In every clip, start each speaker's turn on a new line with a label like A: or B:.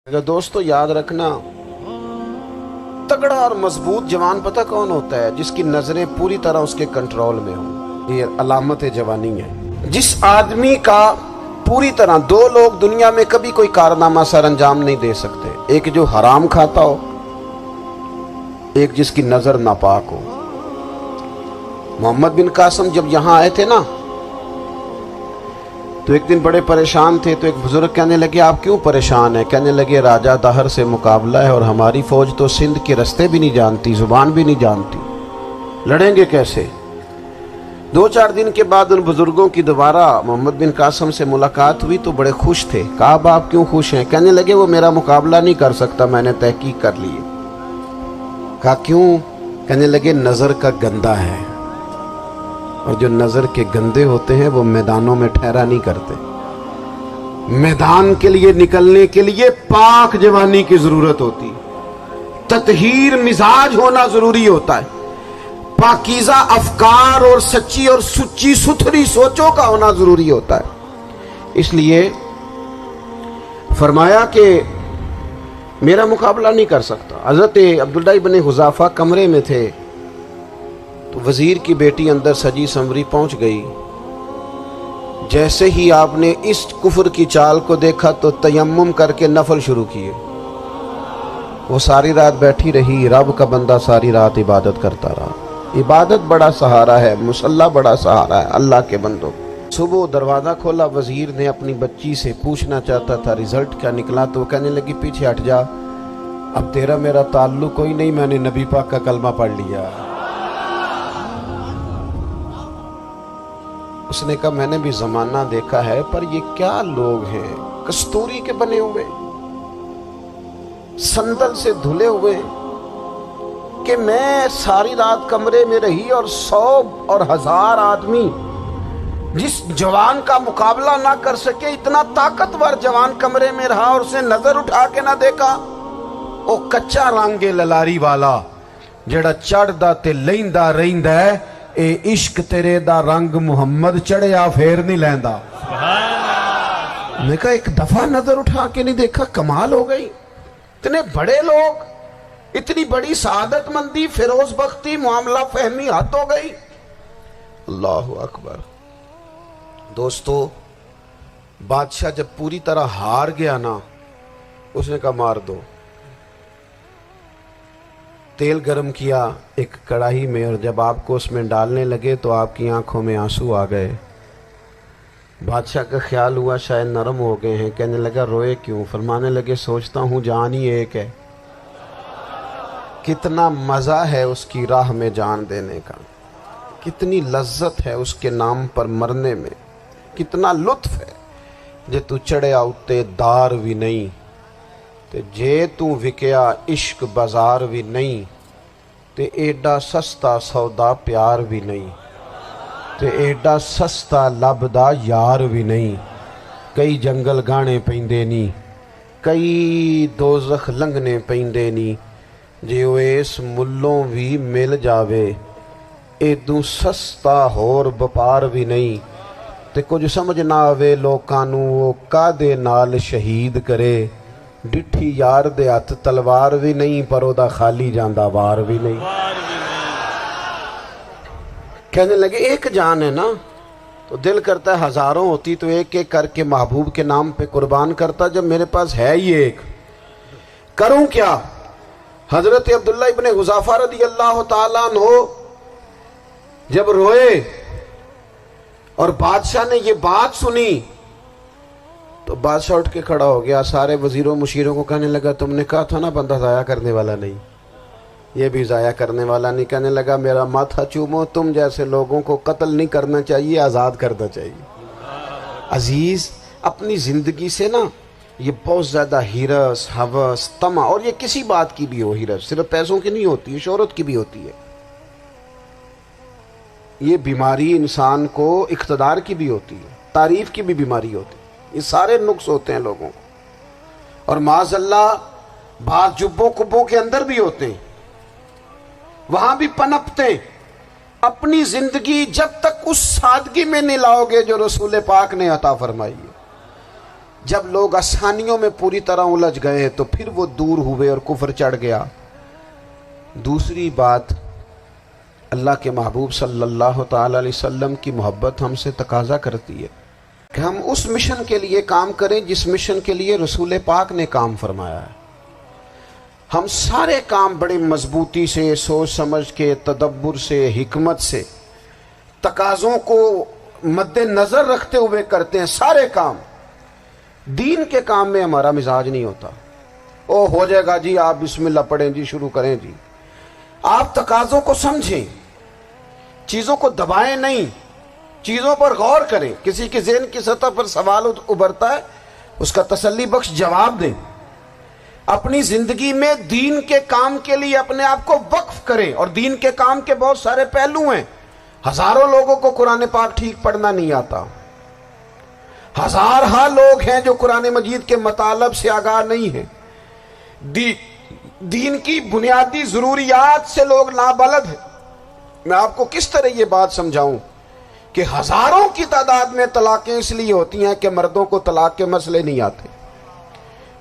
A: दोस्तों याद रखना, तगड़ा और मजबूत जवान पता कौन होता है? जिसकी नजरें पूरी तरह उसके कंट्रोल में हो। ये अलामत जवानी है। जिस आदमी का पूरी तरह, दो लोग दुनिया में कभी कोई कारनामा सर अंजाम नहीं दे सकते, एक जो हराम खाता हो, एक जिसकी नजर नापाक हो। मोहम्मद बिन कासिम जब यहां आए थे ना, तो एक दिन बड़े परेशान थे। तो एक बुजुर्ग कहने लगे, आप क्यों परेशान हैं? कहने लगे, राजा दहर से मुकाबला है और हमारी फौज तो सिंध के रास्ते भी नहीं जानती, जुबान भी नहीं जानती, लड़ेंगे कैसे? 2-4 दिन के बाद उन बुजुर्गों की दोबारा मोहम्मद बिन कासिम से मुलाकात हुई तो बड़े खुश थे। कहा, आप क्यों खुश हैं? कहने लगे, वो मेरा मुकाबला नहीं कर सकता, मैंने तहकीक कर ली। कहा, क्यों? कहने लगे, नजर का गंदा है, और जो नजर के गंदे होते हैं वो मैदानों में ठहरा नहीं करते। मैदान के लिए निकलने के लिए पाक जवानी की जरूरत होती, ततहीर मिजाज होना जरूरी होता है, पाकीज़ा अफकार और सच्ची और सुच्ची सुथरी सोचों का होना जरूरी होता है। इसलिए फरमाया कि मेरा मुकाबला नहीं कर सकता। हजरत अब्दुल्लाह इब्न हुज़ाफा कमरे में थे, तो वजीर की बेटी अंदर सजी संवरी पहुंच गई। जैसे ही आपने इस कुफर की चाल को देखा तो तयम्मुम करके नफल शुरू किए। वो सारी रात बैठी रही, रब का बंदा सारी रात इबादत करता रहा। इबादत बड़ा सहारा है, मुसल्ला बड़ा सहारा है अल्लाह के बंदों। सुबह दरवाज़ा खोला, वजीर ने अपनी बच्ची से पूछना चाहता था रिजल्ट क्या निकला, तो वो कहने लगी, पीछे हट जा, अब तेरा मेरा ताल्लुक कोई नहीं, मैंने नबी पाक का कलमा पढ़ लिया। उसने कहा, मैंने भी जमाना देखा है, पर ये क्या लोग हैं, कस्तूरी के बने हुए, संदल से धुले हुए, कि मैं सारी रात कमरे में रही और 100 और 1000 आदमी जिस जवान का मुकाबला ना कर सके, इतना ताकतवर जवान कमरे में रहा और उसे नजर उठा के ना देखा। वो कच्चा रंगे ललारी वाला जेड़ा चढ़दा ते लैंदा रहिंदा है, ए इश्क तेरे दा रंग मुहम्मद चढ़िया फेर नहीं लैंदा। मैं कहा, एक दफा नजर उठा के नहीं देखा, कमाल हो गई। इतने बड़े लोग, इतनी बड़ी सआदत मंदी, फिरोज बख्ती, मामला फहमी हद हो गई। अल्लाहु अकबर। दोस्तों, बादशाह जब पूरी तरह हार गया ना, उसने कहा, मार दो। तेल गरम किया एक कढ़ाई में, और जब आपको उसमें डालने लगे तो आपकी आंखों में आंसू आ गए। बादशाह का ख्याल हुआ शायद नरम हो गए हैं। कहने लगा, रोए क्यों? फरमाने लगे, सोचता हूँ जान ही एक है, कितना मज़ा है उसकी राह में जान देने का, कितनी लज्जत है उसके नाम पर मरने में, कितना लुत्फ है। जे तू चढ़िया उत्ते दार भी नहीं, ते जे तू विकया इश्क बाजार भी नहीं, ते एडा सस्ता सौदा प्यार भी नहीं, ते एडा सस्ता लभदा यार भी नहीं। कई जंगल गाने पैंदे नी, कई दोज़ख लंघने पैंदे नी, जे ओ इस मुल्लों भी मिल जावे, एदू सस्ता होर व्यापार भी नहीं। ते कुछ समझ ना आवे लोकां नू वो कादे नाल शहीद करे, डिठी यार दे हथ तलवार भी नहीं, पर ओदा खाली जांदा वार भी नहीं। कहने लगे, एक जान है ना, तो दिल करता है हजारों होती तो एक एक करके महबूब के नाम पे कुर्बान करता, जब मेरे पास है ही एक, करूं क्या? हजरत अब्दुल्ला इब्न हुज़ाफा रदी अल्लाह ताला अन्हु जब रोए और बादशाह ने ये बात सुनी, तो बादशाह उठ के खड़ा हो गया, सारे वजीरों मुशीरों को कहने लगा, तुमने कहा था ना बंदा ज़ाया करने वाला नहीं, ये भी ज़ाया करने वाला नहीं। कहने लगा, मेरा माथा चूमो, तुम जैसे लोगों को कत्ल नहीं करना चाहिए, आज़ाद करना चाहिए। अजीज़, अपनी ज़िंदगी से ना ये बहुत ज़्यादा हिरस, हवस, तमा, और ये किसी बात की भी हो, हिरस सिर्फ पैसों की नहीं होती है, शोहरत की भी होती है। ये बीमारी इंसान को इख्तदार की भी होती है, तारीफ की भी बीमारी होती है। ये सारे नुक्स होते हैं लोगों को, और माज़अल्लाह बात जुब्बों कुब्बों के अंदर भी होते हैं, वहां भी पनपते। अपनी जिंदगी जब तक उस सादगी में नहीं लाओगे जो रसूल पाक ने अता फरमाई है, جب لوگ آسانیوں میں پوری طرح الجھ گئے تو پھر وہ دور ہوئے اور کفر چڑھ گیا۔ دوسری بات، اللہ کے محبوب صلی اللہ تعالی علیہ وسلم کی محبت ہم سے تقاضا کرتی ہے کہ ہم اس مشن کے لیے کام کریں جس مشن کے لیے رسول پاک نے کام فرمایا ہے۔ ہم سارے کام بڑی مضبوطی سے، سوچ سمجھ کے، تدبر سے، حکمت سے، تقاضوں کو مد نظر رکھتے ہوئے کرتے ہیں سارے کام۔ دین کے کام میں ہمارا مزاج نہیں ہوتا، او ہو جائے گا جی، آپ بسم اللہ پڑھیں جی، شروع کریں جی۔ آپ تقاضوں کو سمجھیں، چیزوں کو دبائیں نہیں، چیزوں پر غور کریں۔ کسی کے ذہن کی سطح پر سوال ابھرتا ہے، اس کا تسلی بخش جواب دیں۔ اپنی زندگی میں دین کے کام کے لیے اپنے آپ کو وقف کریں، اور دین کے کام کے بہت سارے پہلو ہیں۔ ہزاروں لوگوں کو قرآن پاک ٹھیک پڑھنا نہیں آتا، ہزارہ لوگ ہیں جو قرآن مجید کے مطالب سے آگاہ نہیں ہیں، دین کی بنیادی ضروریات سے لوگ نابلد ہیں۔ میں آپ کو کس طرح یہ بات سمجھاؤں کہ ہزاروں کی تعداد میں طلاقیں اس لیے ہوتی ہیں کہ مردوں کو طلاق کے مسئلے نہیں آتے،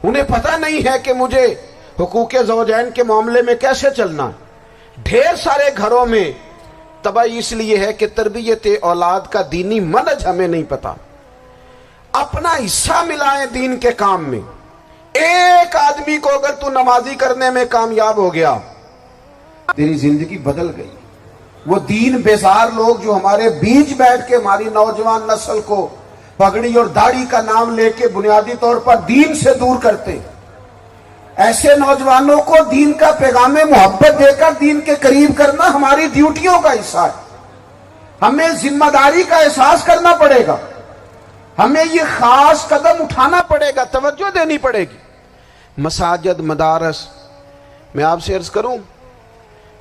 A: انہیں پتہ نہیں ہے کہ مجھے حقوق زوجین کے معاملے میں کیسے چلنا۔ ڈھیر سارے گھروں میں تباہی اس لیے ہے کہ تربیت اولاد کا دینی منہج ہمیں نہیں پتا۔ اپنا حصہ ملائیں دین کے کام میں۔ ایک آدمی کو اگر تو نمازی کرنے میں کامیاب ہو گیا، تیری زندگی بدل گئی۔ وہ دین بیزار لوگ جو ہمارے بیچ بیٹھ کے ہماری نوجوان نسل کو پگڑی اور داڑھی کا نام لے کے بنیادی طور پر دین سے دور کرتے، ایسے نوجوانوں کو دین کا پیغام محبت دے کر دین کے قریب کرنا ہماری ڈیوٹیوں کا حصہ ہے۔ ہمیں ذمہ داری کا احساس کرنا پڑے گا، ہمیں یہ خاص قدم اٹھانا پڑے گا، توجہ دینی پڑے گی۔ مساجد، مدارس، میں آپ سے عرض کروں،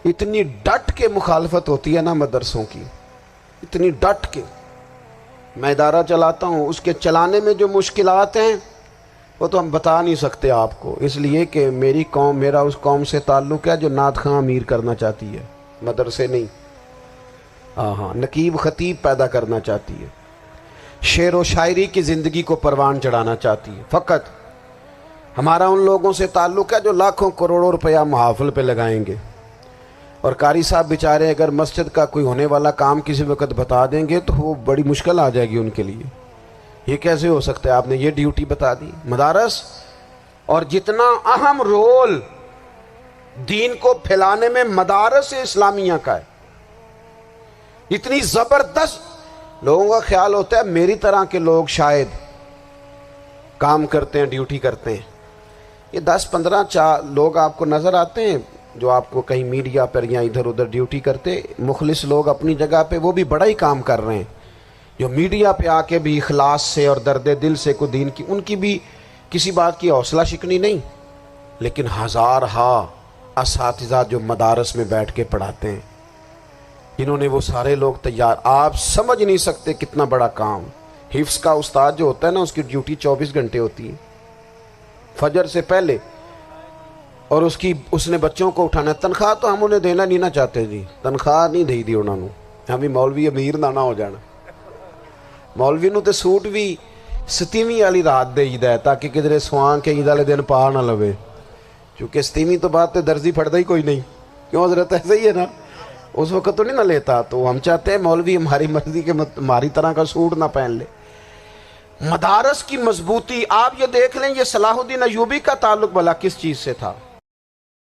A: اتنی ڈٹ کے مخالفت ہوتی ہے نا مدرسوں کی، اتنی ڈٹ کے۔ میں ادارہ چلاتا ہوں، اس کے چلانے میں جو مشکلات ہیں وہ تو ہم بتا نہیں سکتے آپ کو، اس لیے کہ میری قوم، میرا اس قوم سے تعلق ہے جو نعت خواں امیر کرنا چاہتی ہے، مدرسے نہیں۔ ہاں، نقیب خطیب پیدا کرنا چاہتی ہے، شعر و شاعری کی زندگی کو پروان چڑھانا چاہتی ہے۔ فقط ہمارا ان لوگوں سے تعلق ہے جو لاکھوں کروڑوں روپیہ محافل پہ لگائیں گے، اور قاری صاحب بیچارے اگر مسجد کا کوئی ہونے والا کام کسی وقت بتا دیں گے تو وہ بڑی مشکل آ جائے گی ان کے لیے۔ یہ کیسے ہو سکتا ہے، آپ نے یہ ڈیوٹی بتا دی۔ مدارس، اور جتنا اہم رول دین کو پھیلانے میں مدارس اسلامیہ کا ہے، اتنی زبردست، لوگوں کا خیال ہوتا ہے میری طرح کے لوگ شاید کام کرتے ہیں، ڈیوٹی کرتے ہیں۔ یہ 10-15 لوگ آپ کو نظر آتے ہیں جو آپ کو کہیں میڈیا پر یا ادھر ادھر ڈیوٹی کرتے، مخلص لوگ اپنی جگہ پہ، وہ بھی بڑا ہی کام کر رہے ہیں، جو میڈیا پہ آ کے بھی اخلاص سے اور درد دل سے کو دین کی، ان کی بھی کسی بات کی حوصلہ شکنی نہیں۔ لیکن ہزارہ اساتذہ جو مدارس میں بیٹھ کے پڑھاتے ہیں، جنہوں نے وہ سارے لوگ تیار، آپ سمجھ نہیں سکتے کتنا بڑا کام۔ حفظ کا استاد جو ہوتا ہے نا، اس کی ڈیوٹی 24 گھنٹے ہوتی ہے، فجر سے پہلے، اور اس نے بچوں کو اٹھانا۔ تنخواہ تو ہم انہیں دینا نہیں نہ چاہتے جی، تنخواہ نہیں دی انہوں نے، ہمیں مولوی امیر نہ ہو جانا۔ مولوی نو تے سوٹ بھی 27ویں والی رات دے عید ہے تاکہ کدھر سوان کے عید والے دن پا نہ لوے، چونکہ 27ویں تو بعد تے درزی پھڑتا ہی کوئی نہیں، کیوں حضرت؟ ایسا ہی ہے نا، اس وقت تو نہیں نہ لیتا۔ تو ہم چاہتے ہیں مولوی ہماری مرضی کے ہماری طرح کا سوٹ نہ پہن لے۔ مدارس کی مضبوطی، آپ یہ دیکھ لیں، یہ صلاح الدین ایوبی کا تعلق بھلا کس چیز سے تھا؟